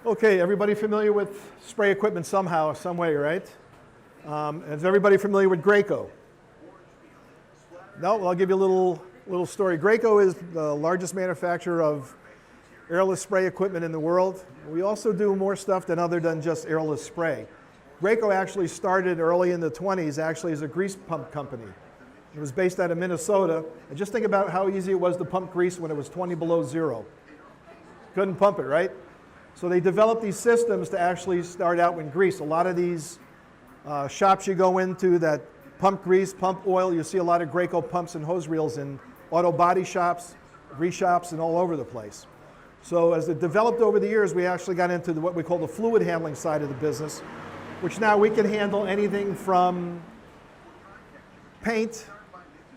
Okay, everybody familiar with spray equipment somehow, some way, right? Is everybody familiar with Graco? No, well, I'll give you a little story. Graco is the largest manufacturer of airless spray equipment in the world. We also do more stuff than just airless spray. Graco actually started early in the 20s actually as a grease pump company. It was based out of Minnesota. And just think about how easy it was to pump grease when it was 20 below zero. Couldn't pump it, right? So they developed these systems to actually start out with grease. A lot of these shops you go into that pump grease, pump oil, you see a lot of Graco pumps and hose reels in auto body shops, grease shops, and all over the place. So as it developed over the years, we actually got into what we call the fluid handling side of the business, which now we can handle anything from paint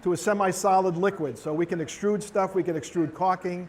to a semi-solid liquid. So we can extrude stuff, we can extrude caulking,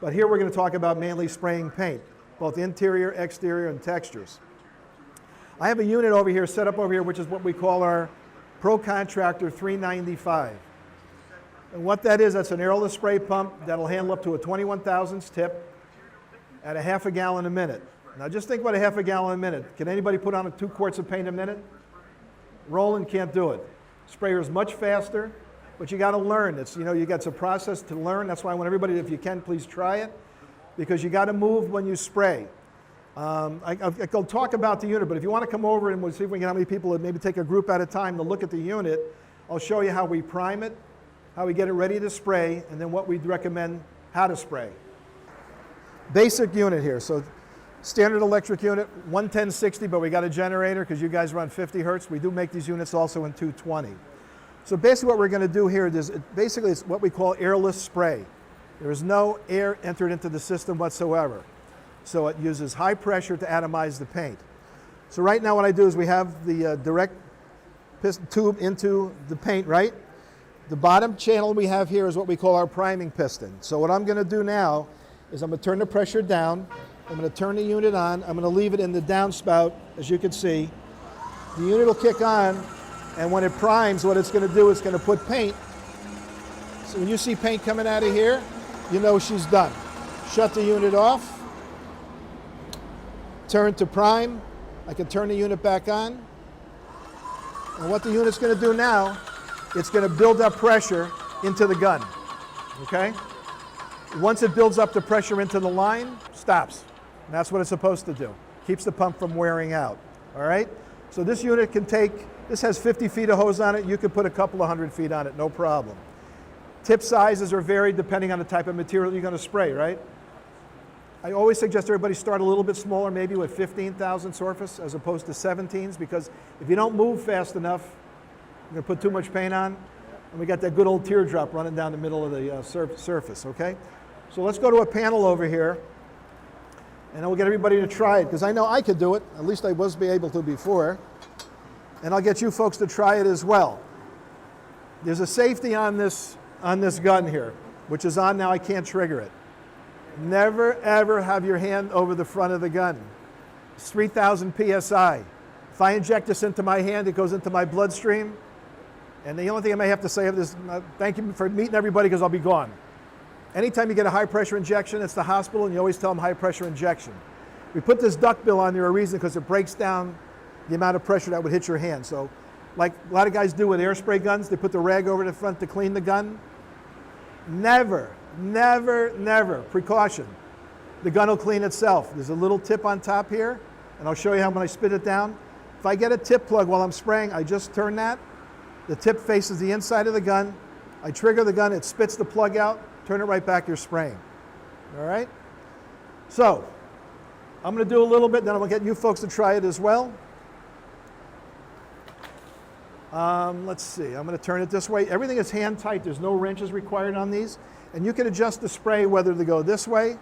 but here we're going to talk about mainly spraying paint, both interior, exterior, and textures. I have a unit over here, set up over here, which is what we call our Pro Contractor 395. And what that is, that's an airless spray pump that'll handle up to a 21 thousandths tip at a half a gallon a minute. Now just think about a half a gallon a minute. Can anybody put on 2 quarts of paint a minute? Roland can't do it. Sprayer is much faster, but you got to learn. You got a process to learn. That's why I want everybody, if you can, please try it, because you got to move when you spray. I'll talk about the unit, but if you want to come over and we'll see if we can get how many people, maybe take a group at a time to look at the unit, I'll show you how we prime it, how we get it ready to spray, and then what we'd recommend how to spray. Basic unit here. So standard electric unit, 110/60, but we got a generator because you guys run 50 hertz. We do make these units also in 220. So basically what we're going to do here is basically it's what we call airless spray. There is no air entered into the system whatsoever. So it uses high pressure to atomize the paint. So right now what I do is we have the direct piston tube into the paint, right? The bottom channel we have here is what we call our priming piston. So what I'm going to do now is I'm going to turn the pressure down. I'm going to turn the unit on. I'm going to leave it in the downspout, as you can see. The unit will kick on, and when it primes, what it's going to do is going to put paint. So when you see paint coming out of here, you know she's done. Shut the unit off. Turn to prime. I can turn the unit back on. And what the unit's going to do now, it's going to build up pressure into the gun. Okay? Once it builds up the pressure into the line, stops. And that's what it's supposed to do. Keeps the pump from wearing out. All right? So this unit can take, this has 50 feet of hose on it. You can put a couple of 100 feet on it, no problem. Tip sizes are varied depending on the type of material you're going to spray, right? I always suggest everybody start a little bit smaller, maybe with 15,000 surface as opposed to 17s, because if you don't move fast enough, you're going to put too much paint on, and we got that good old teardrop running down the middle of the surface, okay? So let's go to a panel over here, and then we'll get everybody to try it, because I know I could do it. At least I was able to before. And I'll get you folks to try it as well. There's a safety on this gun here, which is on now. I can't trigger it. Never, ever have your hand over the front of the gun. It's 3,000 PSI. If I inject this into my hand, it goes into my bloodstream. And the only thing I may have to say is thank you for meeting everybody, because I'll be gone. Anytime you get a high pressure injection, it's the hospital, and you always tell them high pressure injection. We put this duckbill on there a reason, because it breaks down the amount of pressure that would hit your hand. So like a lot of guys do with air spray guns, they put the rag over the front to clean the gun. Never, never, never, precaution. The gun will clean itself. There's a little tip on top here, and I'll show you how when I spit it down. If I get a tip plug while I'm spraying, I just turn that. The tip faces the inside of the gun. I trigger the gun, it spits the plug out, turn it right back, you're spraying. All right? So, I'm going to do a little bit, then I'm going to get you folks to try it as well. Let's see, I'm going to turn it this way. Everything is hand tight. There's no wrenches required on these. And you can adjust the spray whether to go this way,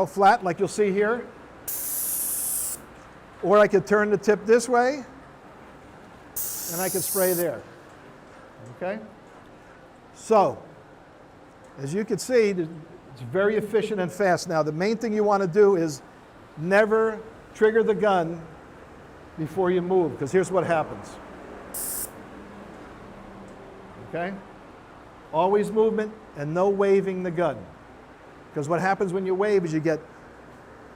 flat like you'll see here. Or I could turn the tip this way, and I could spray there. Okay? So, as you can see, it's very efficient and fast. Now, the main thing you want to do is never trigger the gun before you move, because here's what happens. Okay? Always movement and no waving the gun. Because what happens when you wave is you get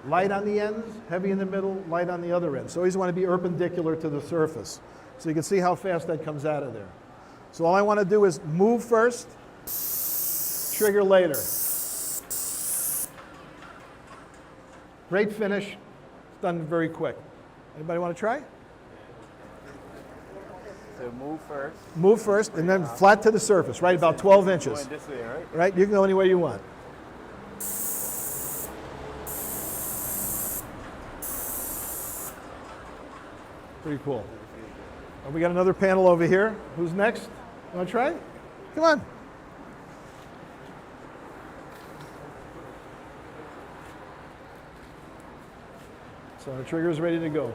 Light on the ends, heavy in the middle, light on the other end. So you always want to be perpendicular to the surface. So you can see how fast that comes out of there. So all I want to do is move first, trigger later. Great finish. It's done very quick. Anybody want to try? So move first. Move first and then flat to the surface, right? About 12 inches. Going this way, right? Right? You can go any way you want. Pretty cool. We got another panel over here. Who's next? Want to try? Come on. So the trigger is ready to go.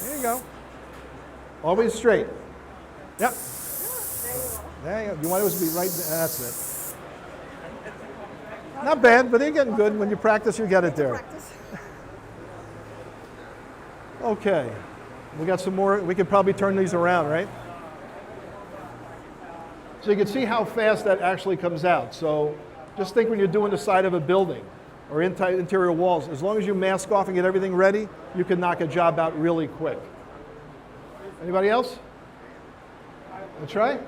There you go. Always straight. Yep. There you go. You want it to be right there. That's it. Not bad, but they're getting good. When you practice, you get it there. Okay. We got some more. We could probably turn these around, right? So you can see how fast that actually comes out. So just think when you're doing the side of a building or interior walls, as long as you mask off and get everything ready, you can knock a job out really quick. Anybody else? Want to try?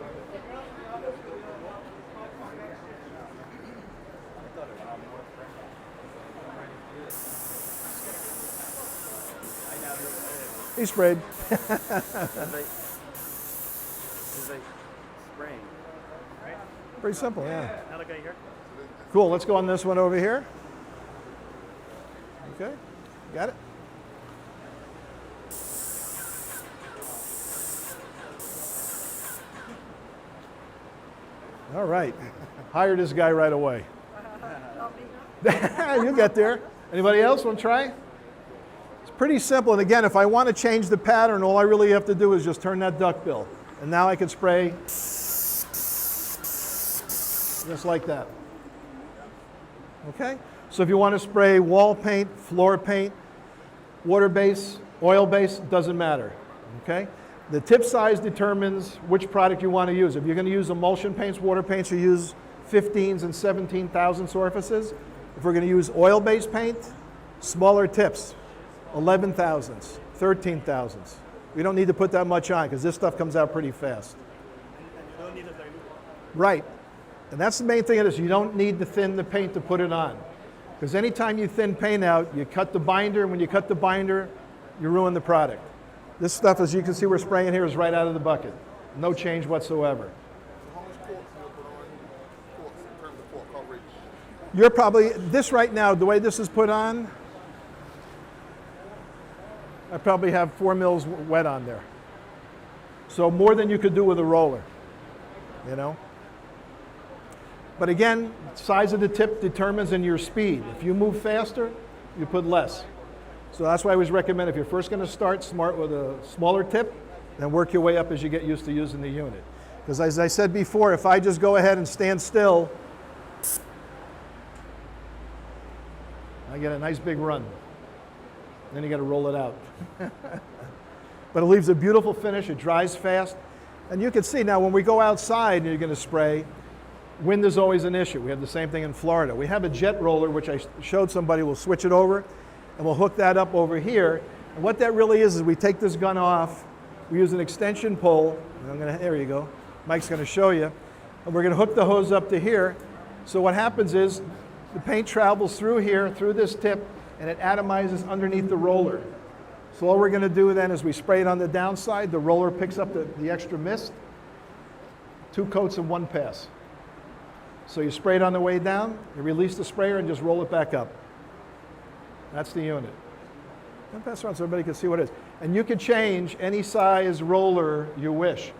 He sprayed. It's like spraying. Pretty simple, yeah. Now look here. Cool, let's go on this one over here. Okay, got it? All right, hire this guy right away. You get there. Anybody else want to try? It's pretty simple, and again, if I want to change the pattern, all I really have to do is just turn that duckbill. And now I can spray just like that. Okay? So if you want to spray wall paint, floor paint, water base, oil base, doesn't matter. Okay? The tip size determines which product you want to use. If you're going to use emulsion paints, water paints, you use 15s and 17 thousandths orifices. If we're going to use oil-based paint, smaller tips, 11 thousandths, 13 thousandths. We don't need to put that much on because this stuff comes out pretty fast. And you don't need a dilute. Right. And that's the main thing of this. You don't need to thin the paint to put it on. Because anytime you thin paint out, you cut the binder. When you cut the binder, you ruin the product. This stuff, as you can see we're spraying here, is right out of the bucket. No change whatsoever. So how much quartz do you put on quartz in terms of port coverage? You're probably, this right now, the way this is put on, I probably have 4 mils wet on there. So more than you could do with a roller, you know? But again, size of the tip determines in your speed. If you move faster, you put less. So that's why I always recommend if you're first going to start smart with a smaller tip, then work your way up as you get used to using the unit. Because as I said before, if I just go ahead and stand still, I get a nice big run. Then you got to roll it out. But it leaves a beautiful finish. It dries fast. And you can see now when we go outside and you're going to spray, wind is always an issue. We have the same thing in Florida. We have a jet roller, which I showed somebody. We'll switch it over, and we'll hook that up over here. And what that really is we take this gun off. We use an extension pole. There you go. Mike's going to show you. And we're going to hook the hose up to here. So what happens is the paint travels through here, through this tip, and it atomizes underneath the roller. So all we're going to do then is we spray it on the downside. The roller picks up the extra mist. 2 coats in 1 pass. So you spray it on the way down, you release the sprayer and just roll it back up. That's the unit. And pass around so everybody can see what it is. And you can change any size roller you wish.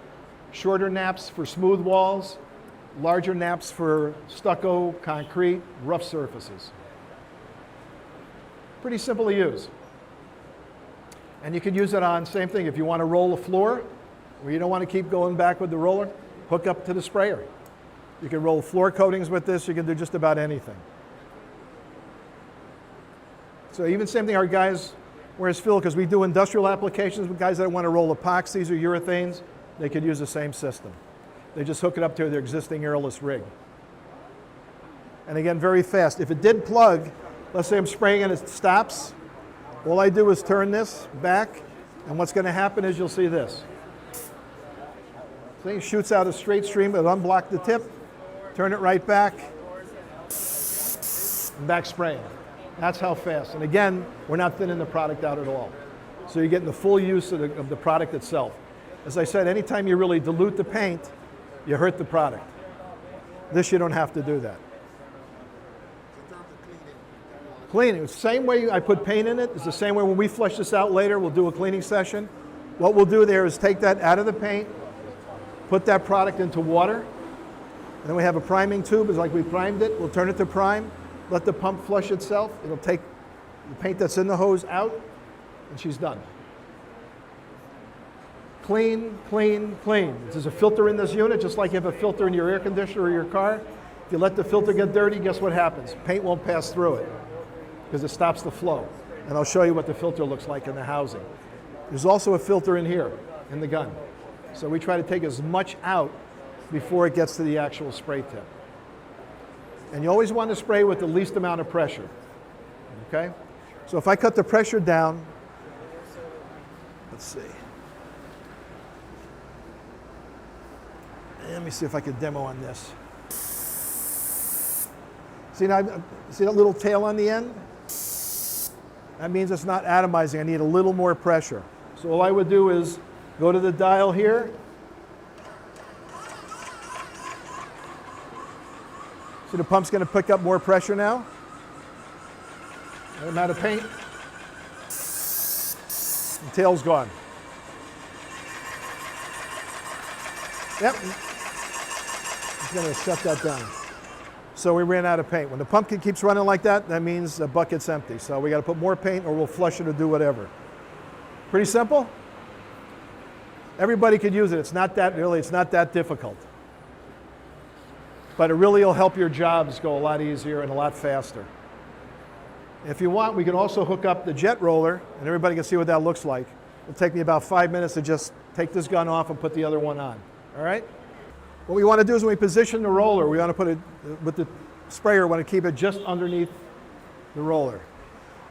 Shorter naps for smooth walls, larger naps for stucco, concrete, rough surfaces. Pretty simple to use. And you can use it on, same thing, if you want to roll a floor, or you don't want to keep going back with the roller, hook up to the sprayer. You can roll floor coatings with this. You can do just about anything. So even same thing, our guys, whereas Phil, because we do industrial applications with guys that want to roll epoxies or urethanes, they could use the same system. They just hook it up to their existing airless rig. And again, very fast. If it did plug, let's say I'm spraying and it stops, all I do is turn this back, and what's going to happen is you'll see this. See, it shoots out a straight stream, it'll unblock the tip, turn it right back, and back spraying. That's how fast. And again, we're not thinning the product out at all. So you're getting the full use of the product itself. As I said, anytime you really dilute the paint, you hurt the product. This, you don't have to do that. In terms of cleaning, Cleaning, it's the same way I put paint in it. It's the same way when we flush this out later, we'll do a cleaning session. What we'll do there is take that out of the paint, put that product into water, and then we have a priming tube. It's like we primed it. We'll turn it to prime, let the pump flush itself. It'll take the paint that's in the hose out, and she's done. Clean, clean, clean. There's a filter in this unit, just like you have a filter in your air conditioner or your car. If you let the filter get dirty, guess what happens? Paint won't pass through it because it stops the flow. And I'll show you what the filter looks like in the housing. There's also a filter in here, in the gun. So we try to take as much out before it gets to the actual spray tip. And you always want to spray with the least amount of pressure, okay? So if I cut the pressure down, let's see. Let me see if I can demo on this. See that little tail on the end? That means it's not atomizing. I need a little more pressure. So all I would do is go to the dial here. See the pump's going to pick up more pressure now. I'm out of paint. The tail's gone. Yep. It's going to shut that down. So we ran out of paint. When the pump keeps running like that, that means the bucket's empty. So we got to put more paint or we'll flush it or do whatever. Pretty simple. Everybody could use it. It's not that difficult. But it really will help your jobs go a lot easier and a lot faster. If you want, we can also hook up the jet roller, and everybody can see what that looks like. It'll take me about 5 minutes to just take this gun off and put the other one on. All right? What we want to do is when we position the roller, we want to put it, with the sprayer, we want to keep it just underneath the roller.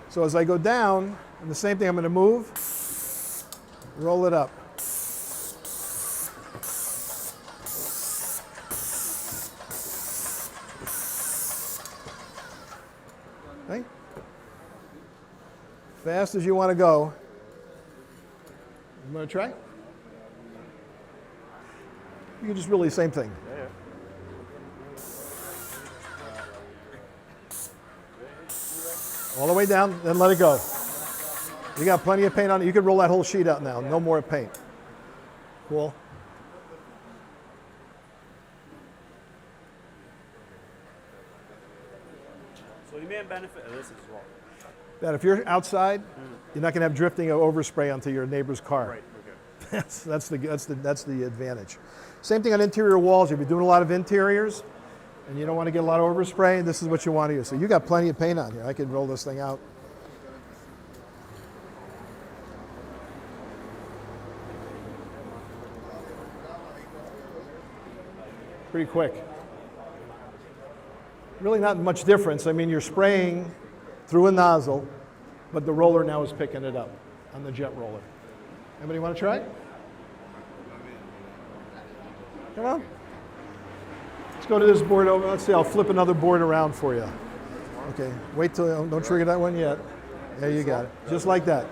So as I go down, and the same thing, I'm going to move, roll it up. Okay? Fast as you want to go. You want to try? You can just really the same thing. Yeah. All the way down, then let it go. You got plenty of paint on it. You can roll that whole sheet out now. No more paint. Cool. So the main benefit of this is what? That if you're outside, you're not going to have drifting or overspray onto your neighbor's car. Right. Okay. That's the advantage. Same thing on interior walls. If you're doing a lot of interiors and you don't want to get a lot of overspray, this is what you want to use. So you got plenty of paint on here. I can roll this thing out. Pretty quick. Really not much difference. I mean, you're spraying through a nozzle, but the roller now is picking it up on the jet roller. Anybody want to try? Come on. Let's go to this board over. Let's see, I'll flip another board around for you. Okay, wait till, don't trigger that one yet. There you got it, just like that.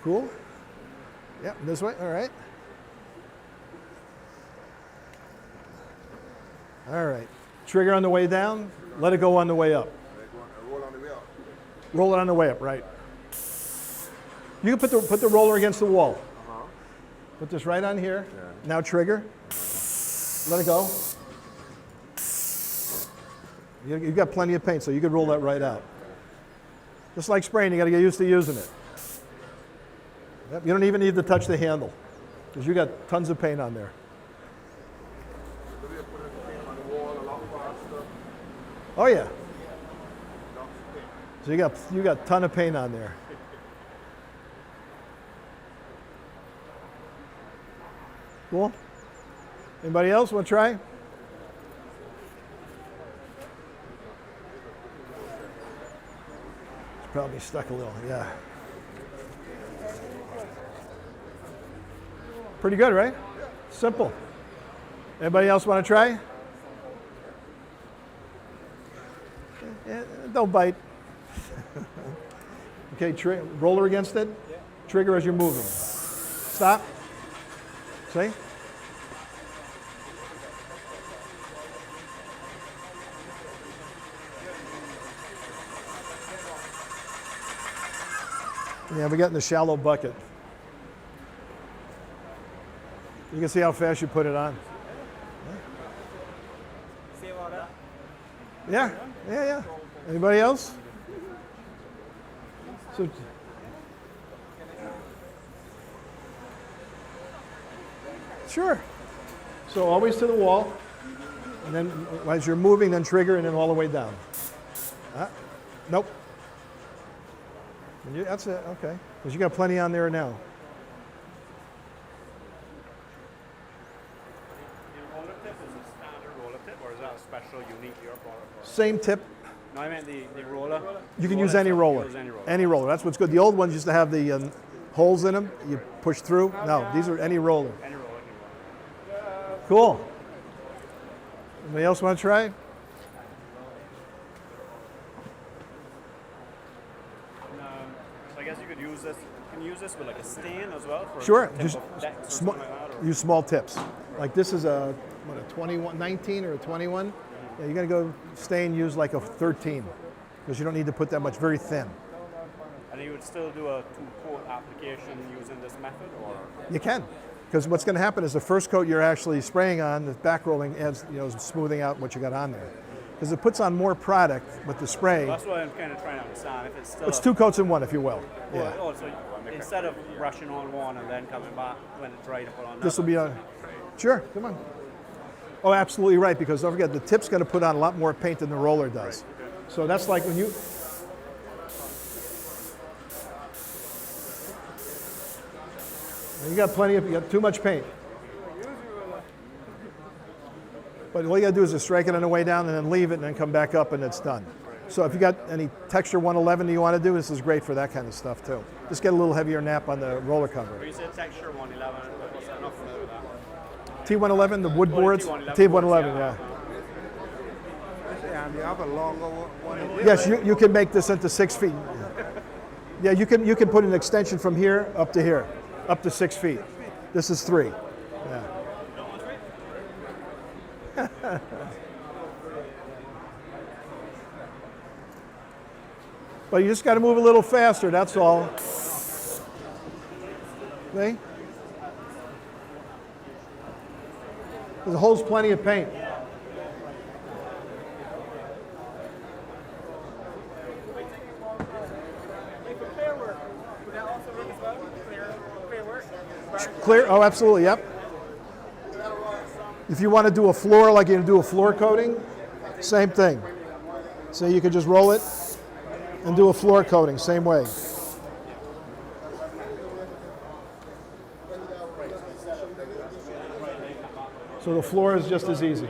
Cool? Yep, this way, all right. All right, trigger on the way down, let it go on the way up. Roll on the way up. Roll it on the way up, right. You can put the roller against the wall. Put this right on here. Yeah. Now trigger. Let it go. You've got plenty of paint, so you could roll that right out. Just like spraying, you got to get used to using it. Yep, you don't even need to touch the handle because you got tons of paint on there. So we put the paint on the wall a lot faster. Oh yeah. So you got a ton of paint on there. Cool. Anybody else want to try? It's probably stuck a little, yeah. Pretty good, right? Simple. Anybody else want to try? Don't bite. Okay, roller against it. Trigger as you're moving. Stop. See? Yeah, we got in the shallow bucket. You can see how fast you put it on. Yeah, yeah, yeah. Anybody else? So, sure. So always to the wall, and then as you're moving, then trigger, and then all the way down. Nope. That's it, okay. Because you got plenty on there now. The roller tip is a standard roller tip, or is that a special, unique to your product? Same tip. No, I meant the roller. You can use any roller. Use any roller. Any roller. That's what's good. The old ones used to have the holes in them. You push through. No, these are any roller. Any roller, any roller. Cool. Anybody else want to try? So I guess you could use this. Can you use this with like a stain as well? For Sure. tip Just of decks or small, something like that, or? use small tips. Like this is a 19 or a 21. Yeah, you're going to go stain, use like a 13 because you don't need to put that much, very thin. And you would still do a two-coat application using this method, or? You can, because what's going to happen is the first coat you're actually spraying on, the back rolling adds, smoothing out what you got on there. Because it puts on more product with the spray. That's what I'm kind of trying to understand. If it's still It's two coats in one, if you will. Yeah. Well, so instead of brushing on one and then coming back when it's dry to put on This will another. be sure, come on. Oh, absolutely right, because don't forget, the tip's going to put on a lot more paint than the roller does. So that's like when you... You got you got too much paint. But all you got to do is just strike it on the way down and then leave it and then come back up and it's done. So if you got any texture 111 that you want to do, this is great for that kind of stuff too. Just get a little heavier nap on the roller cover. When you say texture 111, what's that enough for that? T111, the wood boards. T111, T111, yeah. And the other longer one. Yes, you can make this into 6 feet. Yeah, you can put an extension from here, up to 6 feet. This is 3. Yeah. But you just got to move a little faster, that's all. See? It holds plenty of paint. Clear? Oh, absolutely, yep. If you want to do a floor, like you're going to do a floor coating, same thing. So you could just roll it and do a floor coating, same way. So the floor is just as easy.